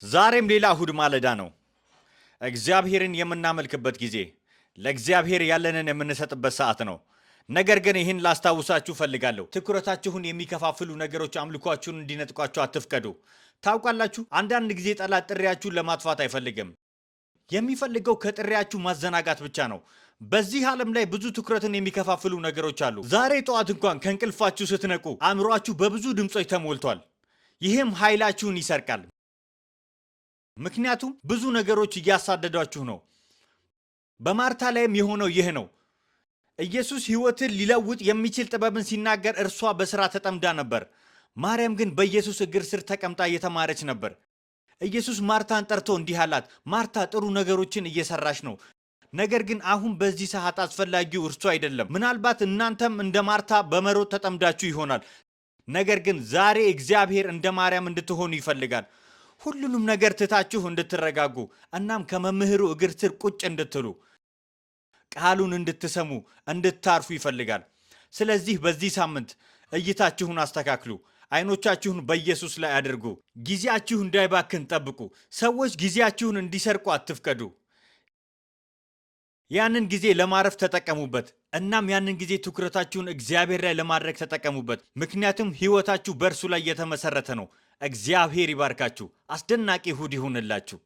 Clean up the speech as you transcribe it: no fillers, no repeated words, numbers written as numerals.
ዛሬም ሌላ እሁድ ማለዳ ነው። እግዚአብሔርን የምናመልክበት ጊዜ፣ ለእግዚአብሔር ያለንን የምንሰጥበት ሰዓት ነው። ነገር ግን ይህን ላስታውሳችሁ ፈልጋለሁ። ትኩረታችሁን የሚከፋፍሉ ነገሮች አምልኳችሁን እንዲነጥቋችሁ አትፍቀዱ። ታውቃላችሁ፣ አንዳንድ ጊዜ ጠላት ጥሪያችሁን ለማጥፋት አይፈልግም። የሚፈልገው ከጥሪያችሁ ማዘናጋት ብቻ ነው። በዚህ ዓለም ላይ ብዙ ትኩረትን የሚከፋፍሉ ነገሮች አሉ። ዛሬ ጠዋት እንኳን ከእንቅልፋችሁ ስትነቁ አእምሯችሁ በብዙ ድምፆች ተሞልቷል። ይህም ኃይላችሁን ይሰርቃል። ምክንያቱም ብዙ ነገሮች እያሳደዷችሁ ነው። በማርታ ላይም የሆነው ይህ ነው። ኢየሱስ ሕይወትን ሊለውጥ የሚችል ጥበብን ሲናገር እርሷ በሥራ ተጠምዳ ነበር። ማርያም ግን በኢየሱስ እግር ስር ተቀምጣ እየተማረች ነበር። ኢየሱስ ማርታን ጠርቶ እንዲህ አላት፣ ማርታ ጥሩ ነገሮችን እየሰራች ነው። ነገር ግን አሁን በዚህ ሰዓት አስፈላጊው እርሱ አይደለም። ምናልባት እናንተም እንደ ማርታ በመሮጥ ተጠምዳችሁ ይሆናል። ነገር ግን ዛሬ እግዚአብሔር እንደ ማርያም እንድትሆኑ ይፈልጋል። ሁሉንም ነገር ትታችሁ እንድትረጋጉ እናም ከመምህሩ እግር ስር ቁጭ እንድትሉ ቃሉን እንድትሰሙ እንድታርፉ ይፈልጋል። ስለዚህ በዚህ ሳምንት እይታችሁን አስተካክሉ። አይኖቻችሁን በኢየሱስ ላይ አድርጉ። ጊዜያችሁ እንዳይባክን ጠብቁ። ሰዎች ጊዜያችሁን እንዲሰርቁ አትፍቀዱ። ያንን ጊዜ ለማረፍ ተጠቀሙበት። እናም ያንን ጊዜ ትኩረታችሁን እግዚአብሔር ላይ ለማድረግ ተጠቀሙበት። ምክንያቱም ሕይወታችሁ በእርሱ ላይ የተመሰረተ ነው። እግዚአብሔር ይባርካችሁ። አስደናቂ እሁድ ይሁንላችሁ።